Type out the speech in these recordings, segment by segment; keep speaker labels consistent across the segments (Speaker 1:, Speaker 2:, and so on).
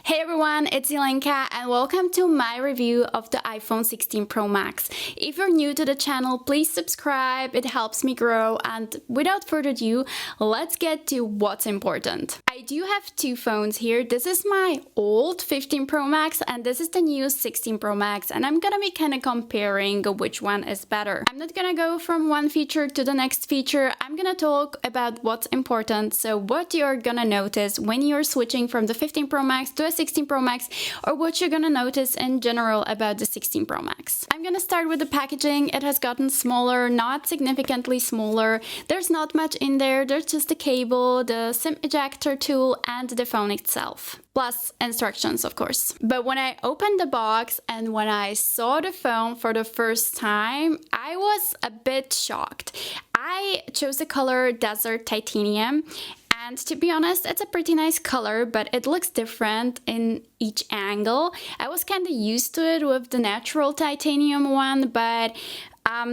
Speaker 1: Hey everyone, it's Zelenka and welcome to my review of the iPhone 16 Pro Max. If you're new to the channel, please subscribe, it helps me grow, and without further ado, let's get to what's important. I do have two phones here. This is my old 15 Pro Max and this is the new 16 Pro Max, and I'm gonna be kind of comparing which one is better. I'm not gonna go from one feature to the next feature. I'm gonna talk about what's important, so what you're gonna notice when you're switching from the 15 Pro Max to a 16 Pro Max, or what you're gonna notice in general about the 16 Pro Max. I'm gonna start with the packaging. It has gotten smaller, not significantly smaller. There's not much in there. There's just the cable, the SIM ejector tool, and the phone itself. Plus instructions, of course. But when I opened the box and when I saw the phone for the first time, I was a bit shocked. I chose the color Desert Titanium. And to be honest, it's a pretty nice color, but it looks different in each angle. I was kind of used to it with the natural titanium one, but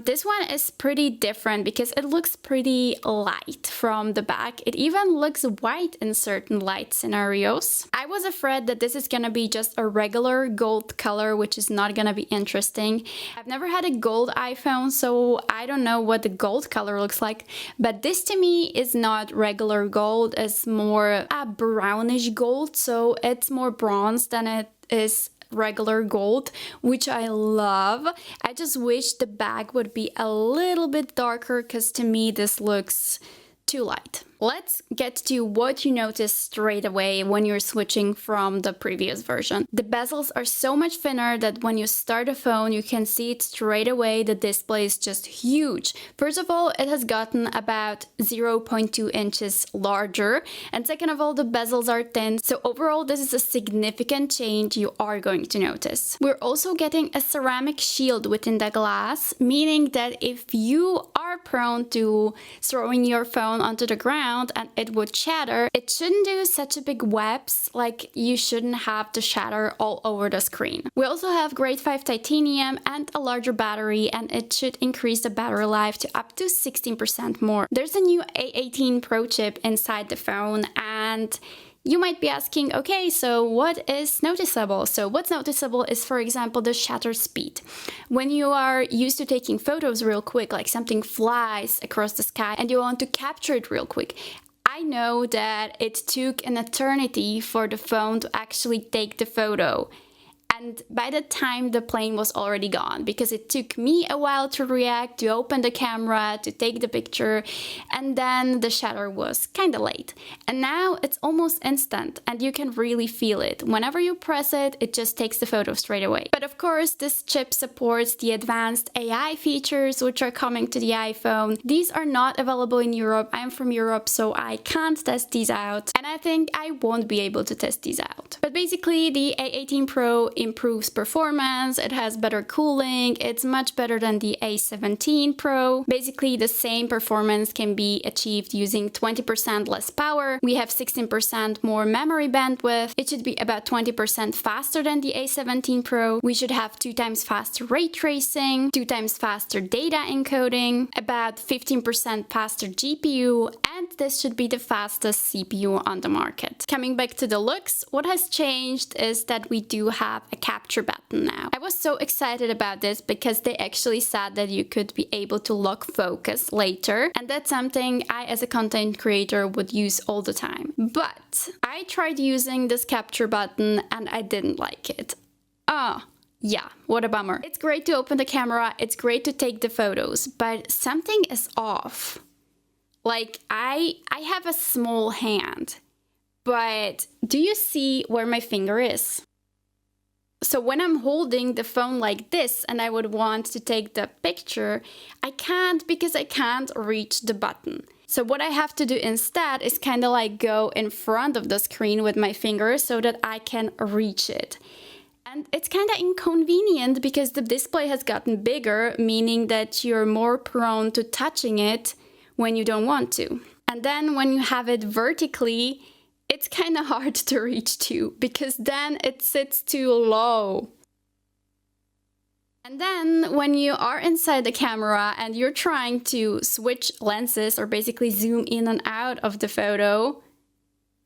Speaker 1: this one is pretty different because it looks pretty light from the back. It even looks white in certain light scenarios. I was afraid that this is gonna be just a regular gold color, which is not gonna be interesting. I've never had a gold iPhone, so I don't know what the gold color looks like, but this to me is not regular gold. It's more a brownish gold, so it's more bronze than it is regular gold, which I love. I just wish the back would be a little bit darker because to me this looks too light. Let's get to what you notice straight away when you're switching from the previous version. The bezels are so much thinner that when you start a phone, you can see it straight away. The display is just huge. First of all, it has gotten about 0.2 inches larger. And second of all, the bezels are thin. So overall, this is a significant change you are going to notice. We're also getting a ceramic shield within the glass, meaning that if you are prone to throwing your phone onto the ground and it would shatter, it shouldn't do such a big webs, like you shouldn't have to shatter all over the screen. We also have grade 5 titanium and a larger battery, and it should increase the battery life to up to 16% more. There's a new A18 Pro chip inside the phone, and you might be asking, okay, so what is noticeable? So what's noticeable is, for example, the shutter speed. When you are used to taking photos real quick, like something flies across the sky and you want to capture it real quick, I know that it took an eternity for the phone to actually take the photo. And by the time the plane was already gone, because it took me a while to react, to open the camera, to take the picture, and then the shutter was kind of late. And now it's almost instant and you can really feel it. Whenever you press it, it just takes the photo straight away. But of course, this chip supports the advanced AI features which are coming to the iPhone. These are not available in Europe. I'm from Europe, so I can't test these out. And I think I won't be able to test these out. But basically, the A18 Pro improves performance, it has better cooling, it's much better than the A17 Pro. Basically the same performance can be achieved using 20% less power. We have 16% more memory bandwidth. It should be about 20% faster than the A17 Pro. We should have 2 times faster ray tracing, 2 times faster data encoding, about 15% faster GPU, and this should be the fastest CPU on the market. Coming back to the looks, what has changed is that we do have a capture button now. I was so excited about this because they actually said that you could be able to lock focus later, and that's something I as a content creator would use all the time. But I tried using this capture button and I didn't like it. Yeah, what a bummer. It's great to open the camera, it's great to take the photos, but something is off. Like, I have a small hand, but do you see where my finger is? So when I'm holding the phone like this and I would want to take the picture, I can't because I can't reach the button. So what I have to do instead is kind of like go in front of the screen with my finger so that I can reach it. And it's kind of inconvenient because the display has gotten bigger, meaning that you're more prone to touching it when you don't want to. And then when you have it vertically, it's kind of hard to reach too, because then it sits too low. And then when you are inside the camera and you're trying to switch lenses or basically zoom in and out of the photo,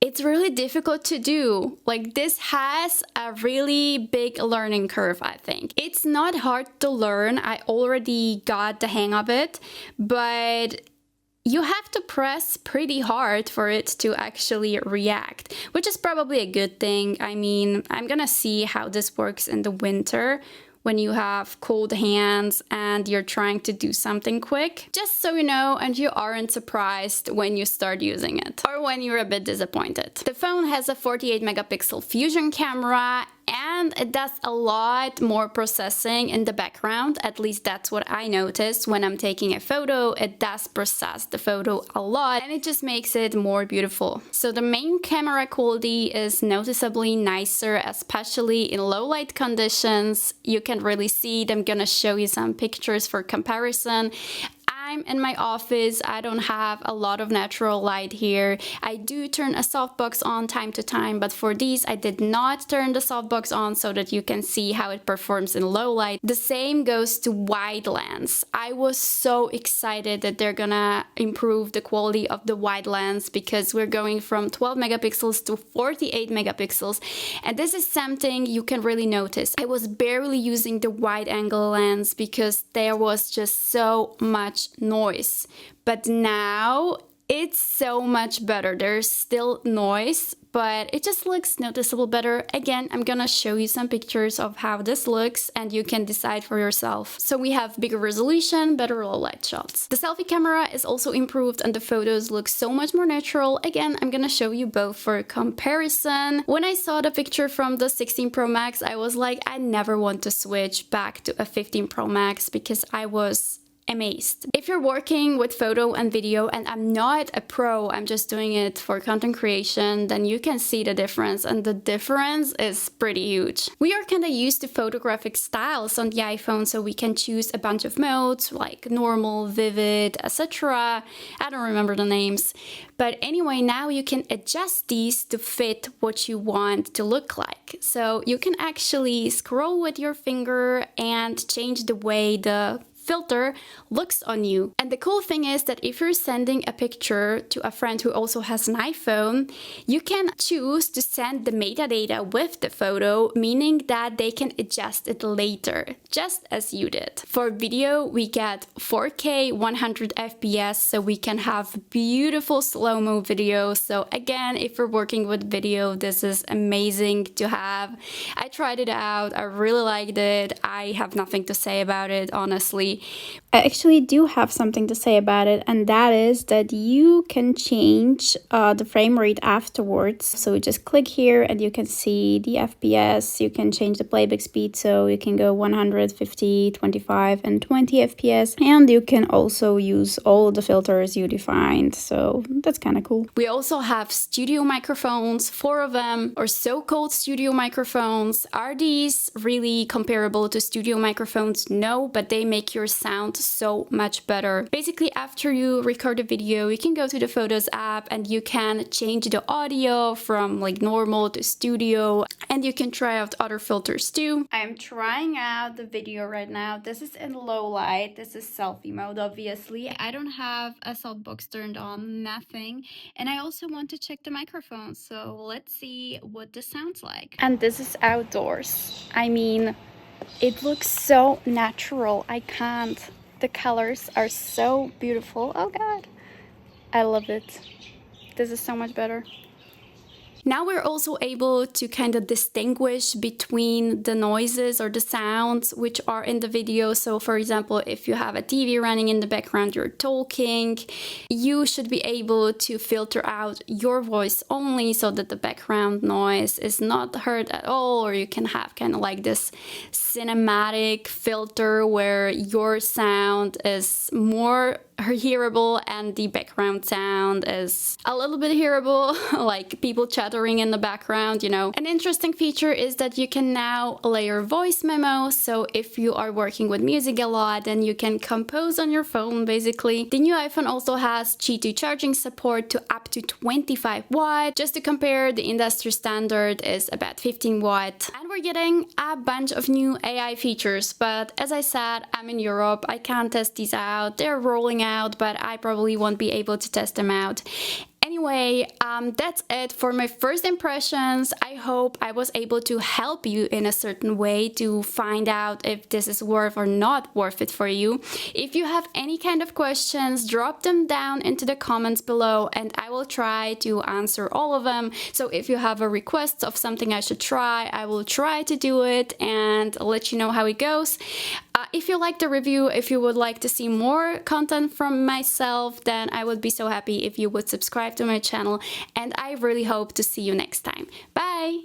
Speaker 1: It's really difficult to do. Like, this has a really big learning curve, I think. It's not hard to learn. I already got the hang of it, but you have to press pretty hard for it to actually react, which is probably a good thing. I mean, I'm gonna see how this works in the winter when you have cold hands and you're trying to do something quick. Just so you know, and you aren't surprised when you start using it, or when you're a bit disappointed. The phone has a 48 megapixel fusion camera, and it does a lot more processing in the background. At least that's what I noticed when I'm taking a photo. It does process the photo a lot, and it just makes it more beautiful. So the main camera quality is noticeably nicer, especially in low light conditions. You can really see it. I'm gonna show you some pictures for comparison. I'm in my office. I don't have a lot of natural light here. I do turn a softbox on time to time, but for these I did not turn the softbox on so that you can see how it performs in low light. The same goes to wide lens. I was so excited that they're gonna improve the quality of the wide lens, because we're going from 12 megapixels to 48 megapixels, and this is something you can really notice. I was barely using the wide angle lens because there was just so much noise, but now it's so much better. There's still noise, but it just looks noticeable better. Again, I'm gonna show you some pictures of how this looks and you can decide for yourself. So we have bigger resolution, better low light shots. The selfie camera is also improved and the photos look so much more natural. Again, I'm gonna show you both for comparison. When I saw the picture from the 16 Pro Max, I was like, I never want to switch back to a 15 Pro Max because I was amazed. If you're working with photo and video, and I'm not a pro, I'm just doing it for content creation, then you can see the difference, and the difference is pretty huge. We are kind of used to photographic styles on the iPhone, so we can choose a bunch of modes like normal, vivid, etc. I don't remember the names. But anyway, now you can adjust these to fit what you want to look like. So you can actually scroll with your finger and change the way the filter looks on you. And the cool thing is that if you're sending a picture to a friend who also has an iPhone, you can choose to send the metadata with the photo, meaning that they can adjust it later, just as you did. For video, we get 4K 100 FPS, so we can have beautiful slow-mo video. So again, if you're working with video, this is amazing to have. I tried it out, I really liked it. I have nothing to say about it, honestly.
Speaker 2: I actually do have something to say about it, and that is that you can change the frame rate afterwards. So you just click here and you can see the FPS. You can change the playback speed, so you can go 150, 25 and 20 FPS, and you can also use all the filters you defined, so that's kind of cool.
Speaker 1: We also have studio microphones, 4 of them, or so-called studio microphones. Are these really comparable to studio microphones? No, but they make your sound so much better. Basically, after you record a video, you can go to the Photos app and you can change the audio from like normal to studio, and you can try out other filters too. I'm trying out the video right now. This is in low light. This is selfie mode, obviously. I don't have a softbox turned on, nothing. And I also want to check the microphone. So let's see what this sounds like.
Speaker 2: And this is outdoors. I mean, it looks so natural. I can't. The colors are so beautiful. Oh god, I love it. This is so much better.
Speaker 1: Now we're also able to kind of distinguish between the noises or the sounds which are in the video. So for example, if you have a TV running in the background, you're talking, you should be able to filter out your voice only so that the background noise is not heard at all, or you can have kind of like this cinematic filter where your sound is more hearable and the background sound is a little bit hearable, like people chattering in the background, you know. An interesting feature is that you can now layer voice memos, so if you are working with music a lot, then you can compose on your phone basically. The new iPhone also has Qi2 charging support to up to 25 watt. Just to compare, the industry standard is about 15 watt. And we're getting a bunch of new AI features, but as I said, I'm in Europe, I can't test these out. They're rolling out, but I probably won't be able to test them out. Anyway, that's it for my first impressions. I hope I was able to help you in a certain way to find out if this is worth or not worth it for you. If you have any kind of questions, drop them down into the comments below and I will try to answer all of them. So if you have a request of something I should try, I will try to do it and let you know how it goes. If you liked the review, if you would like to see more content from myself, then I would be so happy if you would subscribe to my channel, and I really hope to see you next time. Bye!